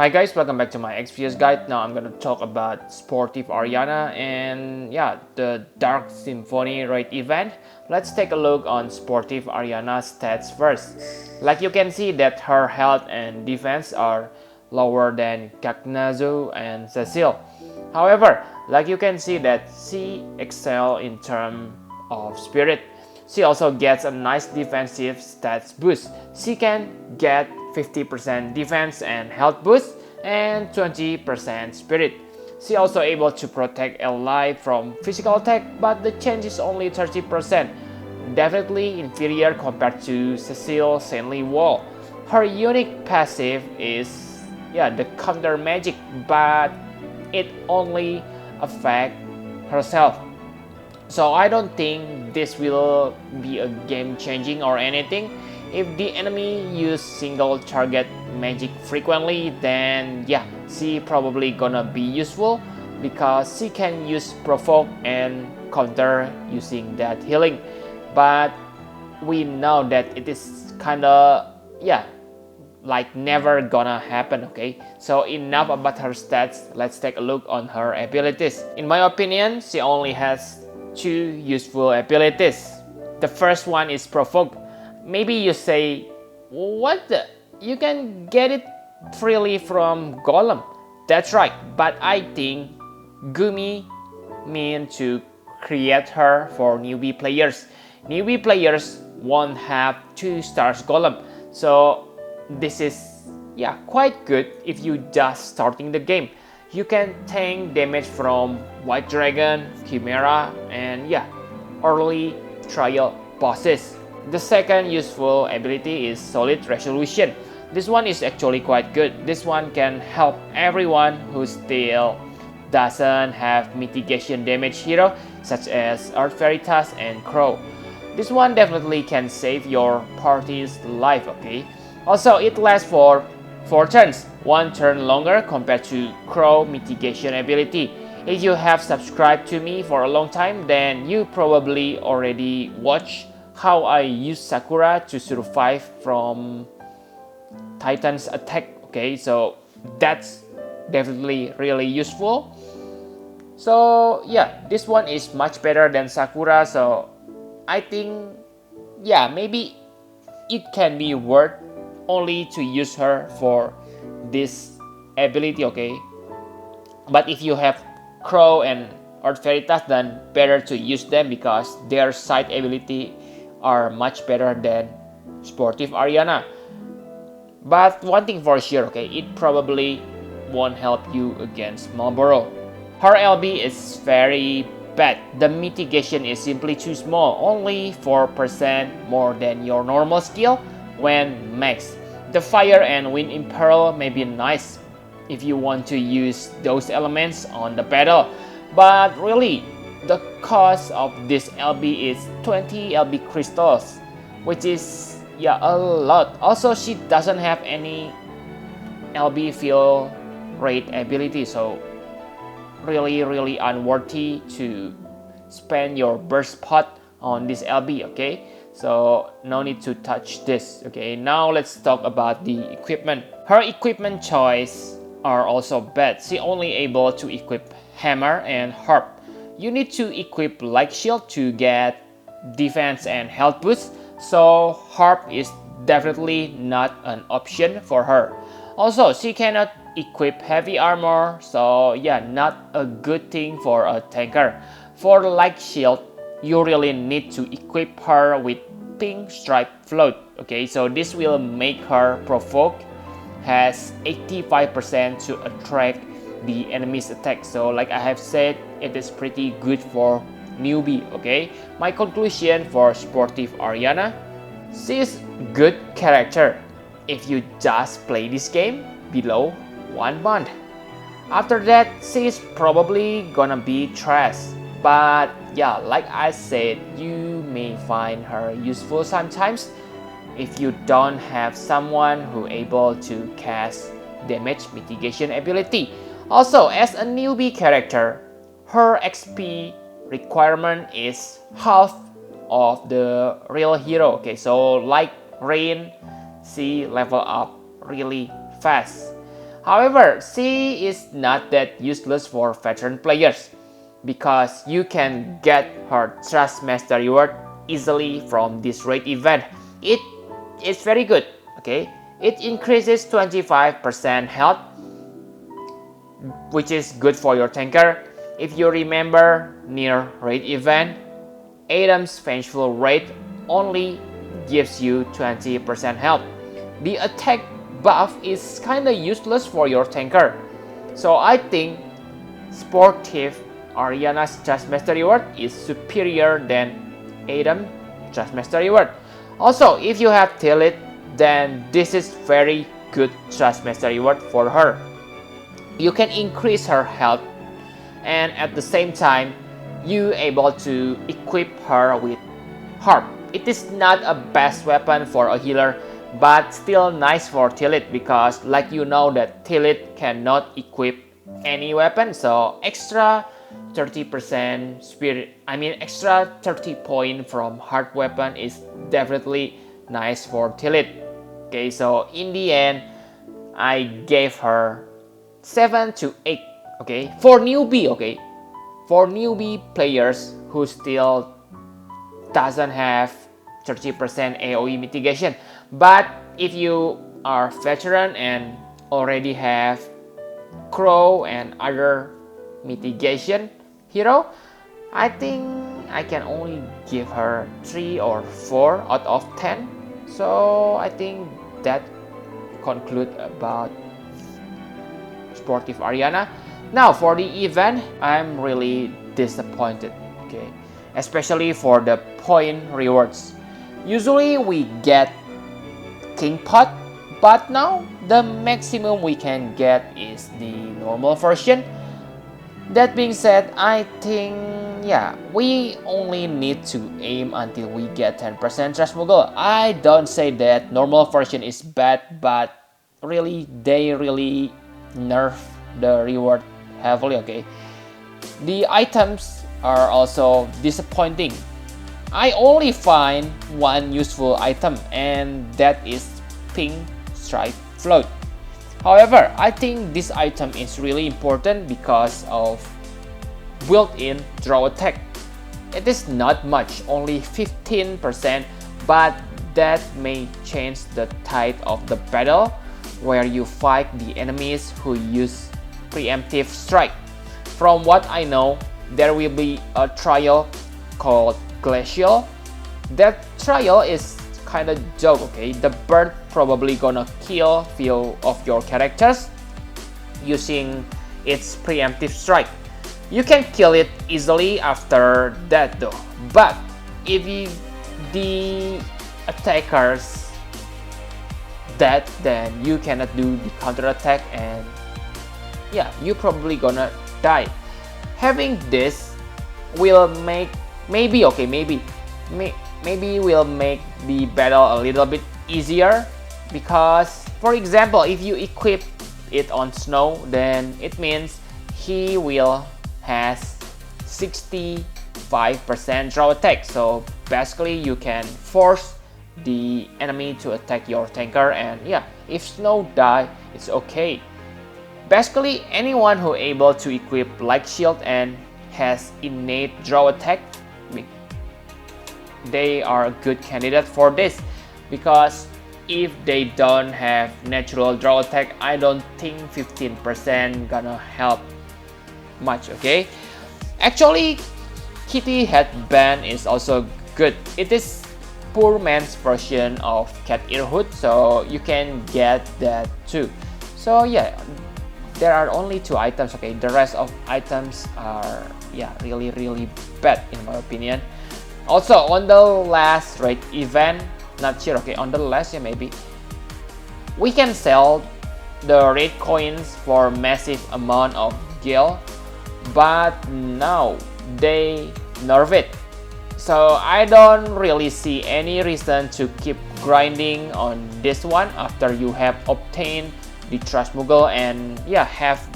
Hi guys, welcome back to my Exvius guide. Now I'm gonna talk about Sportive Ariana and the Dark Symphony raid event. Let's take a look on Sportive Ariana's stats first. Like you can see that her health and defense are lower than Gagnazo and Cecile. However, like you can see that she excel in terms of spirit. She also gets a nice defensive stats boost. She can get 50% defense and health boost and 20% spirit. She also able to protect ally from physical attack, but the change is only 30%. Definitely inferior compared to Cecile Saintly Wall. Her unique passive is the counter magic, but it only affect herself. So I don't think this will be a game changing or anything. If the enemy use single target magic frequently, then she probably gonna be useful because she can use provoke and counter using that healing. But we know that it is kinda like never gonna happen. Okay, so enough about her stats. Let's take a look on her abilities. In my opinion, she only has two useful abilities. The first one is provoke. Maybe you say, what the? You can get it freely from Golem. That's right, but I think Gumi meant to create her for newbie players. Newbie players won't have 2 stars Golem, so this is quite good if you just starting the game. You can tank damage from White Dragon, Chimera, and early trial bosses. The second useful ability is Solid Resolution. This one is actually quite good. This one can help everyone who still doesn't have mitigation damage hero such as Earth Veritas and Crow. This one definitely can save your party's life, okay? Also, it lasts for 4 turns, 1 turn longer compared to Crow mitigation ability. If you have subscribed to me for a long time, then you probably already watched how I use Sakura to survive from Titan's attack. Okay, so that's definitely really useful. So this one is much better than Sakura, so I think maybe it can be worth only to use her for this ability, okay? But if you have Crow and Earth Veritas, then better to use them because their side ability are much better than Sportive Ariana. But one thing for sure, okay, it probably won't help you against Marlboro. Her LB is very bad. The mitigation is simply too small, only 4% more than your normal skill when max. The fire and wind imperil may be nice if you want to use those elements on the battle, but really the cost of this LB is 20 LB crystals, which is a lot. Also, she doesn't have any LB field rate ability, so really unworthy to spend your burst pot on this LB, okay? So no need to touch this. Okay, now let's talk about the equipment. Her equipment choice are also bad. She only able to equip hammer and harp. You need to equip light shield to get defense and health boost, so harp is definitely not an option for her. Also, she cannot equip heavy armor, so not a good thing for a tanker. For light shield, you really need to equip her with pink stripe float. Okay, so this will make her provoke has 85% to attract the enemy's attack. So like I have said, it is pretty good for newbie. Okay, my conclusion for Sportive Ariana: she is good character if you just play this game below 1 month. After that, she is probably gonna be trash. But like I said, you may find her useful sometimes if you don't have someone who able to cast damage mitigation ability. Also, as a newbie character, her XP requirement is half of the real hero. Okay, so like Rain, she level up really fast. However, she is not that useless for veteran players because you can get her Trust Master reward easily from this raid event. It is very good, okay? It increases 25% health, which is good for your tanker. If you remember near raid event, Adam's Vengeful Raid only gives you 20% health. The attack buff is kinda useless for your tanker. So I think Sportive Ariana's Trust Master reward is superior than Adam's Trust Master reward. Also, if you have Tillit, then this is very good Trust Master reward for her. You can increase her health and at the same time you able to equip her with Harp. It is not a best weapon for a healer, but still nice for Tillit because like you know that Tillit cannot equip any weapon, so extra 30% extra 30 point from Harp weapon is definitely nice for Tillit. Okay, so in the end I gave her 7 to 8. Okay, for newbie, okay, for newbie players who still doesn't have 30% AoE mitigation. But if you are veteran and already have Crow and other mitigation hero, I think I can only give her 3 or 4 out of 10. So I think that conclude about Sportive Ariana. Now for the event, I'm really disappointed, okay, especially for the point rewards. Usually we get King Pot, but now the maximum we can get is the normal version. That being said, I think we only need to aim until we get 10% Trust Mogul. I don't say that normal version is bad, but really they really nerf the reward heavily, okay? The items are also disappointing. I only find one useful item and that is Pink Stripe Float. However, I think this item is really important because of built-in draw attack. It is not much, only 15%, but that may change the tide of the battle where you fight the enemies who use preemptive strike. From what I know, there will be a trial called Glacial. That trial is kinda joke, okay? The bird probably gonna kill few of your characters using its preemptive strike. You can kill it easily after that though, but if the attackers dead, then you cannot do the counter attack and you probably gonna die. Having this will make maybe will make the battle a little bit easier because, for example, if you equip it on Snow, then it means he will has 65% draw attack. So basically you can force the enemy to attack your tanker and if Snow die, it's okay. Basically anyone who able to equip Light Shield and has innate draw attack, they are a good candidate for this because if they don't have natural draw attack, I don't think 15% gonna help much, okay? Actually, Kitty Headband is also good. It is poor man's version of Cat Ear Hood, so you can get that too. So there are only 2 items, okay? The rest of items are really bad in my opinion. Also on the last raid event, not sure, okay, on the last maybe we can sell the raid coins for massive amount of gil, but now they nerf it. So I don't really see any reason to keep grinding on this one after you have obtained the Trust Mogul and have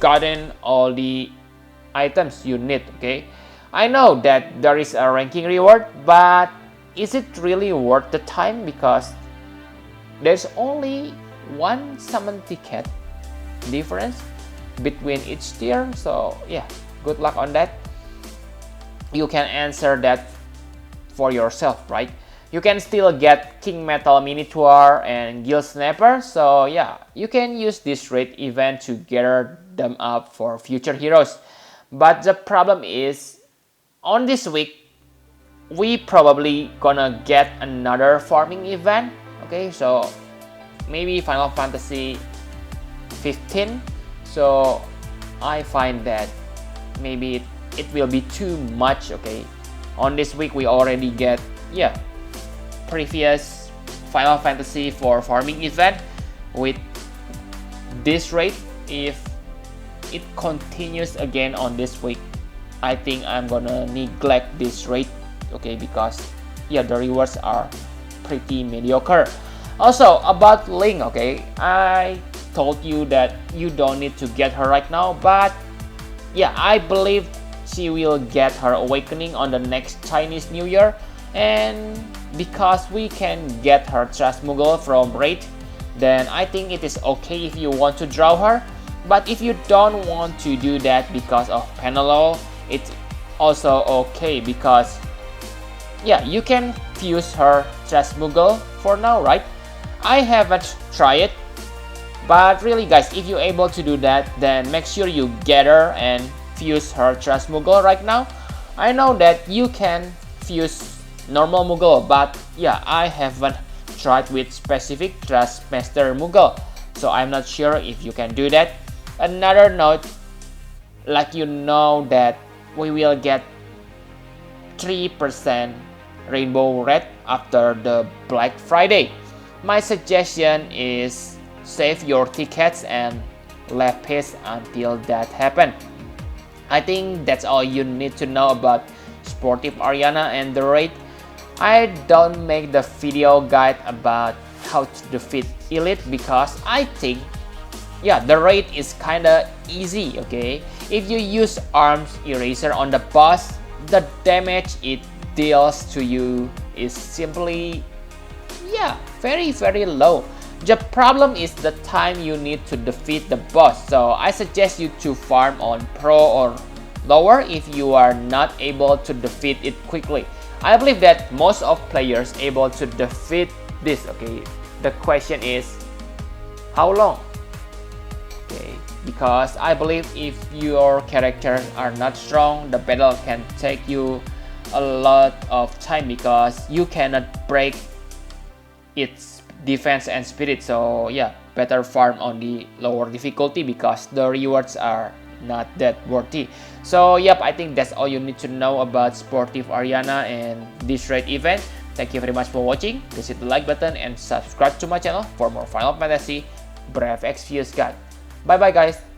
gotten all the items you need, okay? I know that there is a ranking reward, but is it really worth the time because there's only one summon ticket difference between each tier. So yeah, good luck on that. You can answer that for yourself, right? You can still get King Metal Minotaur and Guild Snapper. So yeah, you can use this raid event to gather them up for future heroes. But the problem is, on this week, we probably gonna get another farming event. Okay, so maybe Final Fantasy 15. So I find that maybe it will be too much. Okay, on this week we already get, yeah, previous Final Fantasy for farming event. With this rate, if it continues again on this week, I think I'm gonna neglect this rate, okay, because yeah, the rewards are pretty mediocre. Also about Link, okay, I told you that you don't need to get her right now, but yeah, I believe she will get her awakening on the next Chinese New Year. And because we can get her Transmuggle from raid, then I think it is okay if you want to draw her. But if you don't want to do that because of Penelo, it's also okay, because yeah, you can fuse her Transmuggle for now, right? I haven't tried it, but really guys, if you're able to do that, then make sure you get her and fuse her Transmuggle right now. I know that you can fuse normal Moogle, but yeah, I haven't tried with specific Trustmaster Moogle, so I'm not sure if you can do that. Another note, like you know that we will get 3% Rainbow Red after the Black Friday. My suggestion is save your tickets and lapis until that happens. I think that's all you need to know about Sportive Ariana and the raid. I don't make the video guide about how to defeat Elite because I think, yeah, the raid is kinda easy, okay? If you use Arms Eraser on the boss, the damage it deals to you is simply, yeah, very low. The problem is the time you need to defeat the boss, so I suggest you to farm on Pro or lower if you are not able to defeat it quickly. I believe that most of players able to defeat this, okay? The question is, how long? Okay, because I believe if your characters are not strong, the battle can take you a lot of time because you cannot break its defense and spirit. So yeah, better farm on the lower difficulty because the rewards are not that worthy. So yep, I think that's all you need to know about Sportive Ariana and this raid event. Thank you very much for watching. Please hit the like button and subscribe to my channel for more Final Fantasy Brave Exvius guide. Bye bye guys.